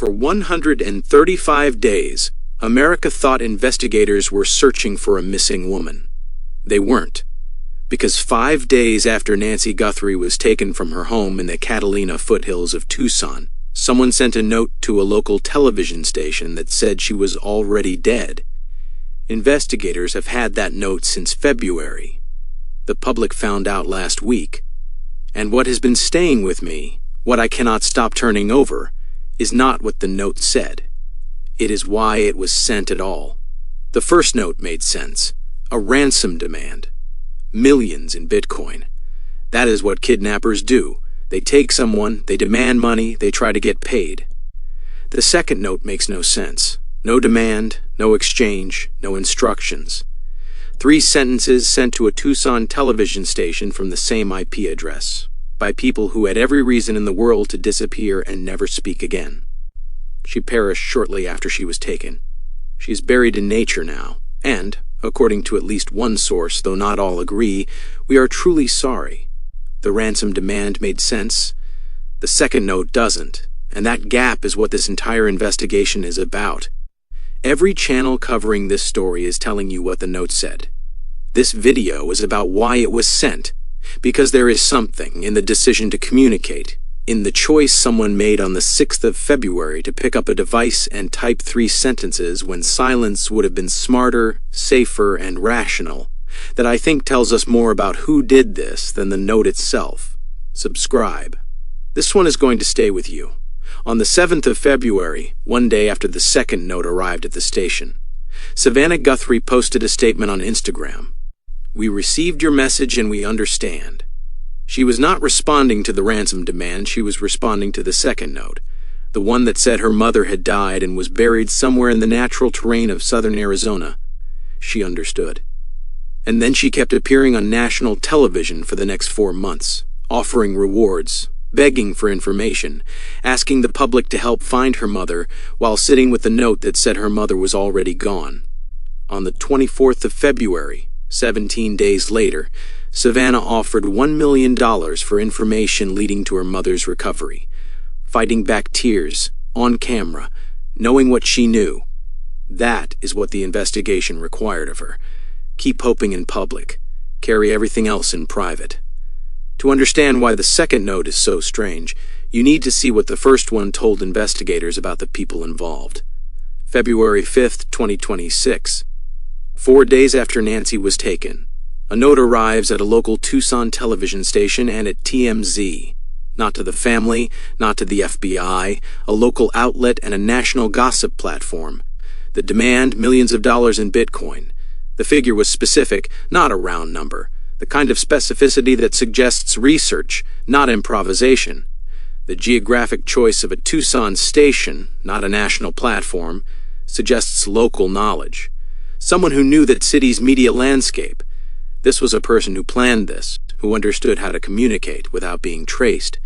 For 135 days, America thought investigators were searching for a missing woman. They weren't, because 5 days after Nancy Guthrie was taken from her home in the Catalina foothills of Tucson, someone sent a note to a local television station that said she was already dead. Investigators have had that note since February. The public found out last week. And what has been staying with me, what I cannot stop turning over, is not what the note said. It is why it was sent at all. The first note made sense. A ransom demand. Millions in Bitcoin. That is what kidnappers do. They take someone, they demand money, they try to get paid. The second note makes no sense. No demand, no exchange, no instructions. 3 sentences sent to a Tucson television station from the same IP address, by people who had every reason in the world to disappear and never speak again. She perished shortly after she was taken. She is buried in nature now, and, according to at least one source, though not all agree, we are truly sorry. The ransom demand made sense. The second note doesn't, and that gap is what this entire investigation is about. Every channel covering this story is telling you what the note said. This video is about why it was sent, because there is something in the decision to communicate, in the choice someone made on the 6th of February to pick up a device and type 3 sentences when silence would have been smarter, safer, and rational, that I think tells us more about who did this than the note itself. Subscribe. This one is going to stay with you. On the 7th of February, one day after the second note arrived at the station, Savannah Guthrie posted a statement on Instagram. "We received your message and we understand." She was not responding to the ransom demand, she was responding to the second note, the one that said her mother had died and was buried somewhere in the natural terrain of southern Arizona. She understood. And then she kept appearing on national television for the next 4 months, offering rewards, begging for information, asking the public to help find her mother while sitting with the note that said her mother was already gone. On the 24th of February, 17 days later, Savannah offered $1 million for information leading to her mother's recovery, fighting back tears, on camera, knowing what she knew. That is what the investigation required of her. Keep hoping in public, carry everything else in private. To understand why the second note is so strange, you need to see what the first one told investigators about the people involved. February 5th, 2026. 4 days after Nancy was taken, a note arrives at a local Tucson television station and at TMZ. Not to the family, not to the FBI, a local outlet and a national gossip platform. The demand, millions of dollars in Bitcoin. The figure was specific, not a round number. The kind of specificity that suggests research, not improvisation. The geographic choice of a Tucson station, not a national platform, suggests local knowledge. Someone who knew that city's media landscape. This was a person who planned this, who understood how to communicate without being traced,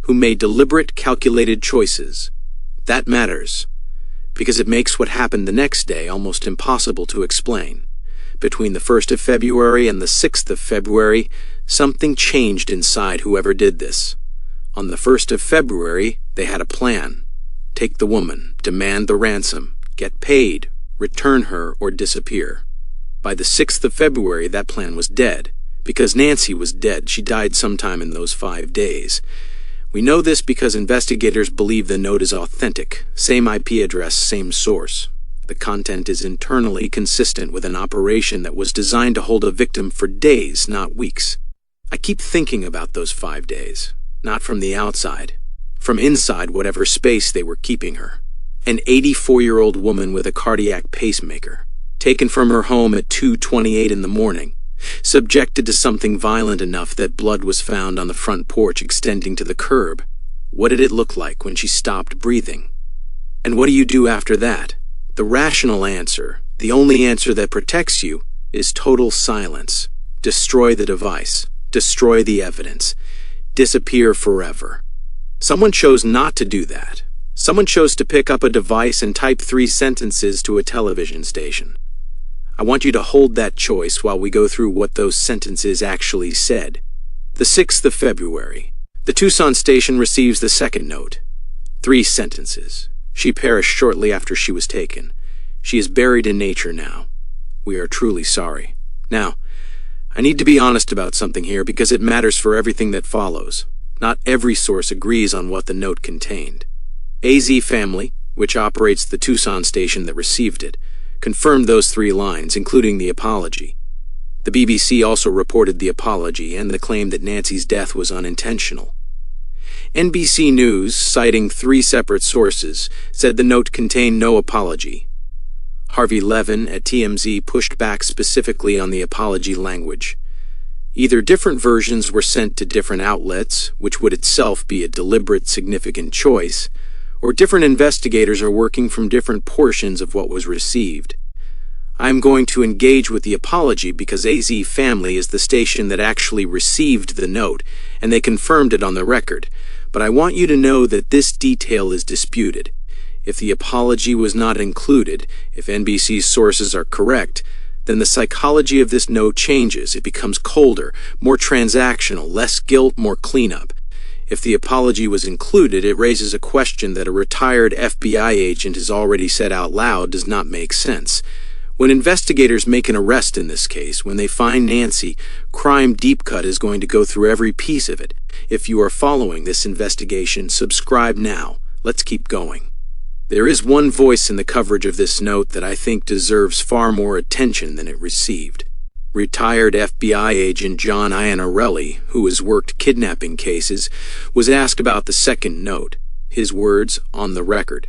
who made deliberate, calculated choices. That matters, because it makes what happened the next day almost impossible to explain. Between the 1st of February and the 6th of February, something changed inside whoever did this. On the 1st of February, they had a plan. Take the woman, demand the ransom, get paid, return her, or disappear. By the 6th of February, that plan was dead. Because Nancy was dead, she died sometime in those 5 days. We know this because investigators believe the note is authentic. Same IP address, same source. The content is internally consistent with an operation that was designed to hold a victim for days, not weeks. I keep thinking about those 5 days, not from the outside, from inside whatever space they were keeping her. An 84-year-old woman with a cardiac pacemaker, taken from her home at 2:28 in the morning, subjected to something violent enough that blood was found on the front porch extending to the curb. What did it look like when she stopped breathing? And what do you do after that? The rational answer, the only answer that protects you, is total silence. Destroy the device. Destroy the evidence. Disappear forever. Someone chose not to do that. Someone chose to pick up a device and type 3 sentences to a television station. I want you to hold that choice while we go through what those sentences actually said. The 6th of February. The Tucson station receives the second note. 3 sentences. She perished shortly after she was taken. She is buried in nature now. We are truly sorry. Now, I need to be honest about something here because it matters for everything that follows. Not every source agrees on what the note contained. AZ Family, which operates the Tucson station that received it, confirmed those 3 lines, including the apology. The BBC also reported the apology and the claim that Nancy's death was unintentional. NBC News, citing 3 separate sources, said the note contained no apology. Harvey Levin at TMZ pushed back specifically on the apology language. Either different versions were sent to different outlets, which would itself be a deliberate, significant choice, or different investigators are working from different portions of what was received. I'm going to engage with the apology because AZ Family is the station that actually received the note, and they confirmed it on the record. But I want you to know that this detail is disputed. If the apology was not included, if NBC's sources are correct, then the psychology of this note changes. It becomes colder, more transactional, less guilt, more cleanup. If the apology was included, it raises a question that a retired FBI agent has already said out loud does not make sense. When investigators make an arrest in this case, when they find Nancy, Crime Deepcut is going to go through every piece of it. If you are following this investigation, subscribe now. Let's keep going. There is one voice in the coverage of this note that I think deserves far more attention than it received. Retired FBI agent John Iannarelli, who has worked kidnapping cases, was asked about the second note. His words on the record.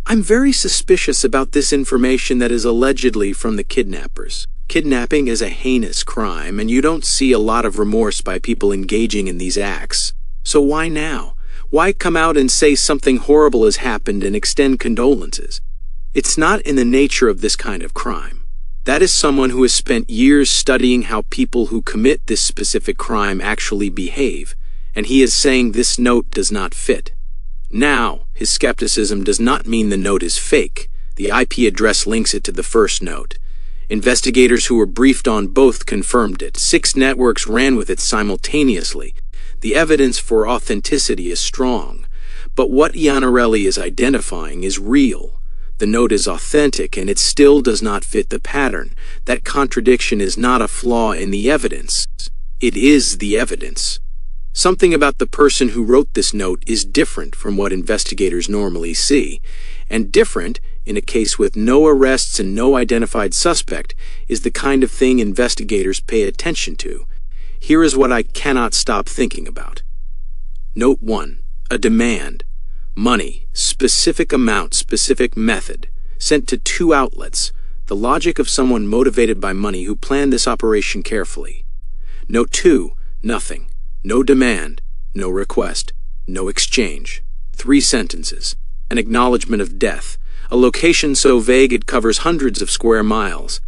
I'm very suspicious about this information that is allegedly from the kidnappers. Kidnapping is a heinous crime, and you don't see a lot of remorse by people engaging in these acts. So why now? Why come out and say something horrible has happened and extend condolences? It's not in the nature of this kind of crime. That is someone who has spent years studying how people who commit this specific crime actually behave, and he is saying this note does not fit. Now, his skepticism does not mean the note is fake. The IP address links it to the first note. Investigators who were briefed on both confirmed it. 6 networks ran with it simultaneously. The evidence for authenticity is strong. But what Iannarelli is identifying is real. The note is authentic and it still does not fit the pattern. That contradiction is not a flaw in the evidence. It is the evidence. Something about the person who wrote this note is different from what investigators normally see, and different, in a case with no arrests and no identified suspect, is the kind of thing investigators pay attention to. Here is what I cannot stop thinking about. Note 1. A demand. Money, specific amount, specific method, sent to 2 outlets. The logic of someone motivated by money who planned this operation carefully. Note 2. Nothing. No demand, no request, no exchange. 3 sentences. An acknowledgement of death, a location so vague it covers hundreds of square miles,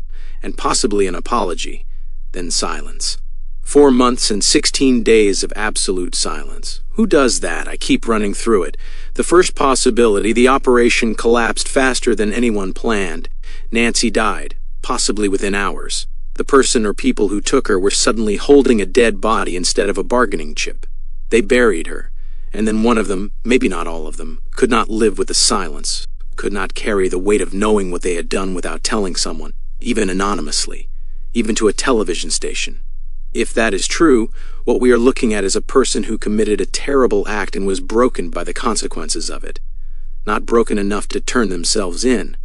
and possibly an apology, then silence. 4 months and 16 days of absolute silence. Who does that? I keep running through it. The first possibility, the operation collapsed faster than anyone planned. Nancy died, possibly within hours. The person or people who took her were suddenly holding a dead body instead of a bargaining chip. They buried her, and then one of them, maybe not all of them, could not live with the silence, could not carry the weight of knowing what they had done without telling someone, even anonymously, even to a television station. If that is true, what we are looking at is a person who committed a terrible act and was broken by the consequences of it. Not broken enough to turn themselves in,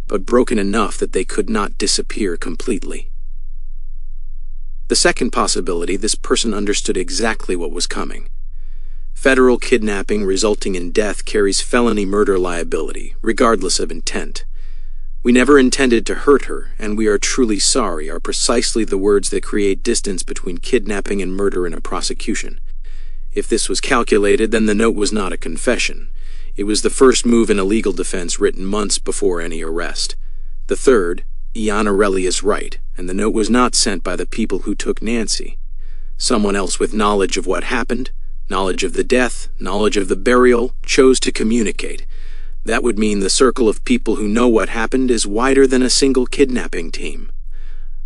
but broken enough that they could not disappear completely. The second possibility, this person understood exactly what was coming. Federal kidnapping resulting in death carries felony murder liability, regardless of intent. We never intended to hurt her, and we are truly sorry are precisely the words that create distance between kidnapping and murder in a prosecution. If this was calculated, then the note was not a confession. It was the first move in a legal defense written months before any arrest. The third, Iannarelli is right, and the note was not sent by the people who took Nancy. Someone else with knowledge of what happened, knowledge of the death, knowledge of the burial, chose to communicate. That would mean the circle of people who know what happened is wider than a single kidnapping team.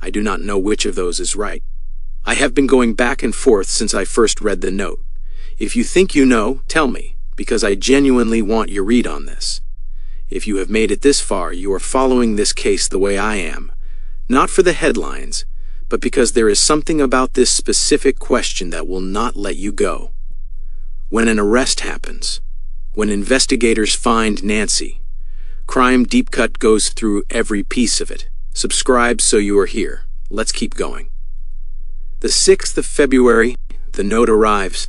I do not know which of those is right. I have been going back and forth since I first read the note. If you think you know, tell me. because I genuinely want your read on this. If you have made it this far, you are following this case the way I am. Not for the headlines, but because there is something about this specific question that will not let you go. When an arrest happens, when investigators find Nancy, Crime Deepcut goes through every piece of it. Subscribe so you are here. Let's keep going. The 6th of February, the note arrives.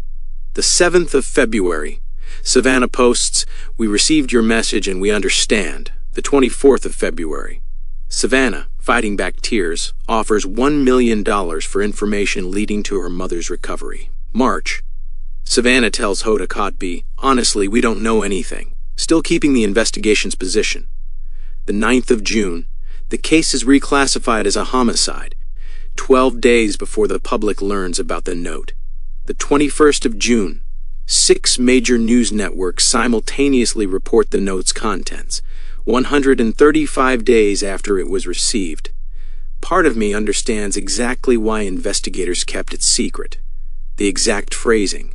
The 7th of February, Savannah posts, "We received your message and we understand." The 24th of February, Savannah, fighting back tears, offers $1 million for information leading to her mother's recovery. March, Savannah tells Hoda Kotb, "Honestly, we don't know anything," still keeping the investigation's position. The 9th of June, the case is reclassified as a homicide, 12 days before the public learns about the note. The 21st of June, 6 major news networks simultaneously report the note's contents, 135 days after it was received. Part of me understands exactly why investigators kept it secret. The exact phrasing,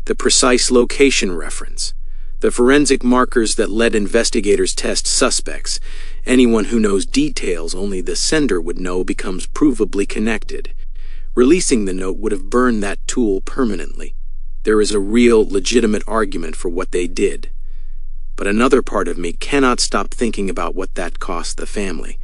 the precise location reference, the forensic markers that let investigators test suspects. Anyone who knows details only the sender would know becomes provably connected. Releasing the note would have burned that tool permanently. There is a real, legitimate argument for what they did. But another part of me cannot stop thinking about what that cost the family.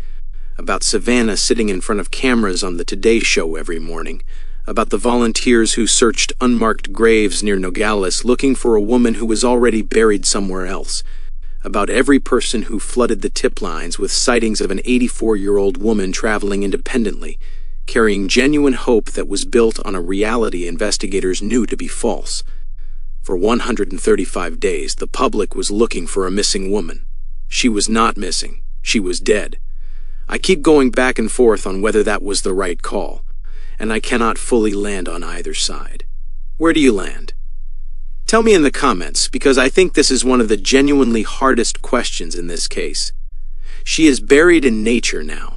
About Savannah sitting in front of cameras on the Today Show every morning. About the volunteers who searched unmarked graves near Nogales looking for a woman who was already buried somewhere else. About every person who flooded the tip lines with sightings of an 84-year-old woman traveling independently, carrying genuine hope that was built on a reality investigators knew to be false. For 135 days, the public was looking for a missing woman. She was not missing. She was dead. I keep going back and forth on whether that was the right call, and I cannot fully land on either side. Where do you land? Tell me in the comments, because I think this is one of the genuinely hardest questions in this case. She is buried in nature now.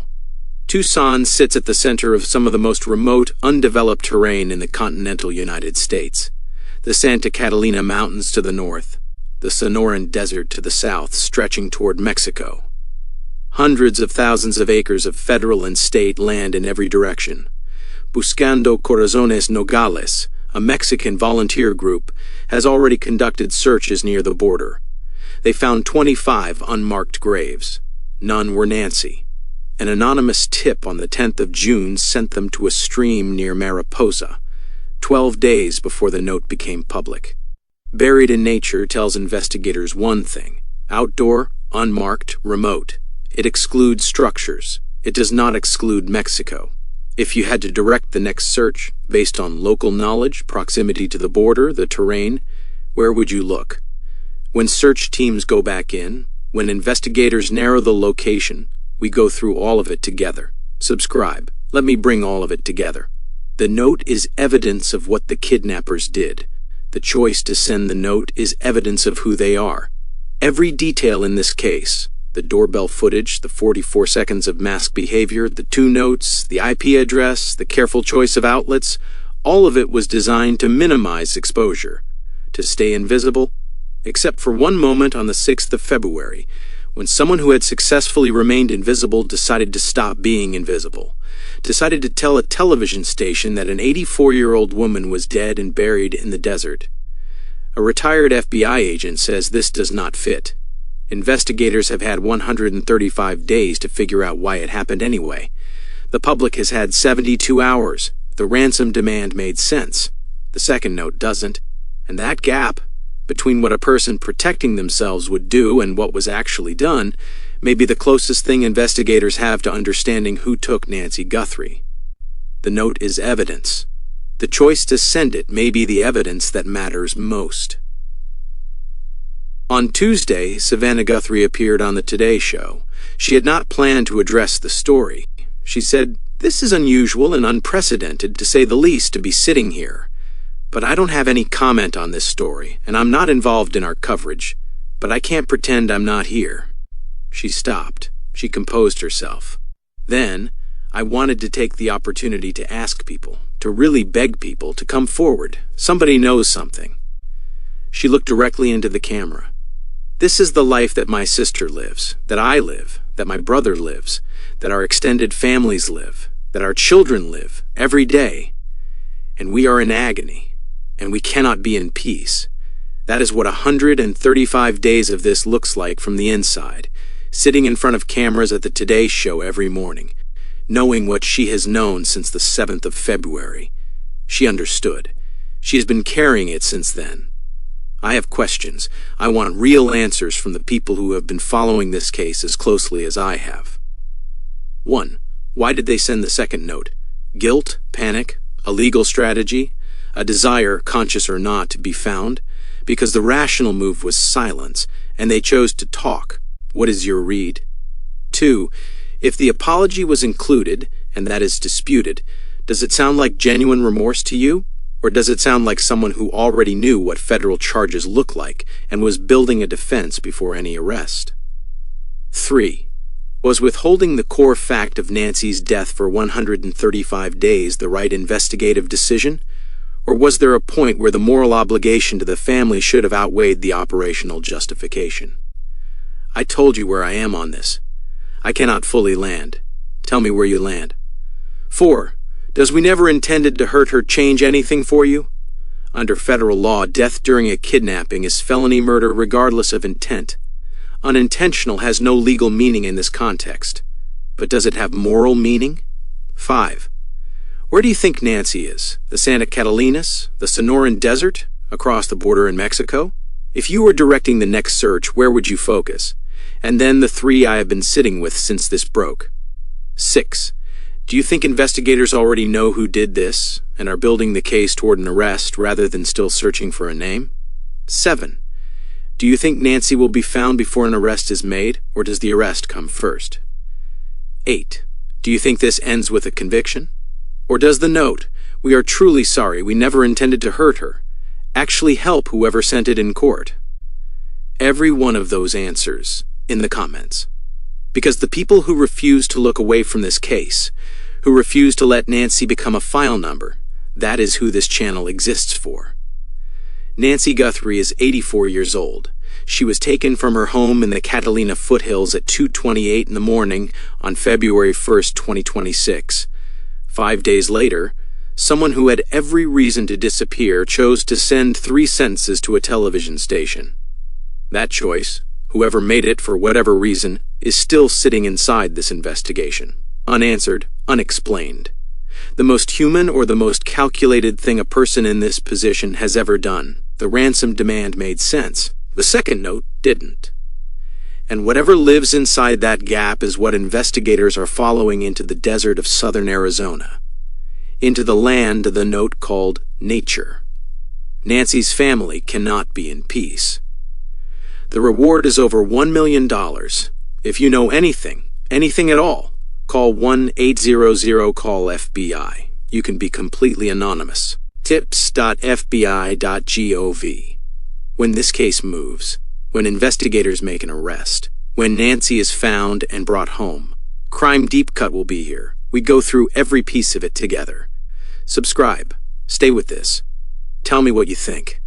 Tucson sits at the center of some of the most remote, undeveloped terrain in the continental United States. The Santa Catalina Mountains to the north, the Sonoran Desert to the south, stretching toward Mexico. Hundreds of thousands of acres of federal and state land in every direction. Buscando Corazones Nogales, a Mexican volunteer group, has already conducted searches near the border. They found 25 unmarked graves. None were Nancy. An anonymous tip on the 10th of June sent them to a stream near Mariposa, 12 days before the note became public. Buried in nature tells investigators one thing: outdoor, unmarked, remote. It excludes structures. It does not exclude Mexico. If you had to direct the next search, based on local knowledge, proximity to the border, the terrain, where would you look? When search teams go back in, when investigators narrow the location, we go through all of it together. Subscribe. Let me bring all of it together. The note is evidence of what the kidnappers did. The choice to send the note is evidence of who they are. Every detail in this case, the doorbell footage, the 44 seconds of masked behavior, the 2 notes, the IP address, the careful choice of outlets, all of it was designed to minimize exposure, to stay invisible, except for one moment on the 6th of February, when someone who had successfully remained invisible decided to stop being invisible, decided to tell a television station that an 84-year-old woman was dead and buried in the desert. A retired FBI agent says this does not fit. Investigators have had 135 days to figure out why it happened anyway. The public has had 72 hours. The ransom demand made sense. The second note doesn't. And that gap between what a person protecting themselves would do and what was actually done may be the closest thing investigators have to understanding who took Nancy Guthrie. The note is evidence. The choice to send it may be the evidence that matters most. On Tuesday, Savannah Guthrie appeared on the Today Show. She had not planned to address the story. She said, "This is unusual and unprecedented, to say the least, to be sitting here. But I don't have any comment on this story, and I'm not involved in our coverage. But I can't pretend I'm not here." She stopped. She composed herself. Then, I wanted to take the opportunity to ask people, to really beg people to come forward. Somebody knows something. She looked directly into the camera. "This is the life that my sister lives, that I live, that my brother lives, that our extended families live, that our children live, every day. And we are in agony, and we cannot be in peace. That is what 135 days of this looks like from the inside, sitting in front of cameras at the Today Show every morning, knowing what she has known since the 7th of February. She understood. She has been carrying it since then. I have questions. I want real answers from the people who have been following this case as closely as I have. 1. Why did they send the second note? Guilt, panic, a legal strategy, a desire, conscious or not, to be found? Because the rational move was silence, and they chose to talk. What is your read? 2. If the apology was included, and that is disputed, does it sound like genuine remorse to you? Or does it sound like someone who already knew what federal charges look like and was building a defense before any arrest? 3. Was withholding the core fact of Nancy's death for 135 days the right investigative decision? Or was there a point where the moral obligation to the family should have outweighed the operational justification? I told you where I am on this. I cannot fully land. Tell me where you land. 4. Does "we never intended to hurt her" change anything for you? Under federal law, death during a kidnapping is felony murder regardless of intent. Unintentional has no legal meaning in this context. But does it have moral meaning? 5. Where do you think Nancy is? The Santa Catalinas? The Sonoran Desert? Across the border in Mexico? If you were directing the next search, where would you focus? And then the 3 I have been sitting with since this broke. 6. Do you think investigators already know who did this and are building the case toward an arrest rather than still searching for a name? 7. Do you think Nancy will be found before an arrest is made, or does the arrest come first? 8. Do you think this ends with a conviction? Or does the note, "We are truly sorry, we never intended to hurt her," actually help whoever sent it in court? Every one of those answers in the comments. Because the people who refuse to look away from this case, who refuse to let Nancy become a file number, that is who this channel exists for. Nancy Guthrie is 84 years old. She was taken from her home in the Catalina foothills at 2:28 in the morning on February 1st, 2026. 5 days later, someone who had every reason to disappear chose to send 3 sentences to a television station. That choice, whoever made it for whatever reason, is still sitting inside this investigation, unanswered, unexplained. The most human or the most calculated thing a person in this position has ever done. The ransom demand made sense. The second note didn't. And whatever lives inside that gap is what investigators are following into the desert of southern Arizona, into the land the note called nature. Nancy's family cannot be in peace. The reward is over $1 million. If you know anything at all, call 1-800-CALL-FBI. You can be completely anonymous. tips.fbi.gov. When this case moves, when investigators make an arrest, when Nancy is found and brought home, Crime Deepcut will be here. We go through every piece of it together. Subscribe. Stay with this. Tell me what you think.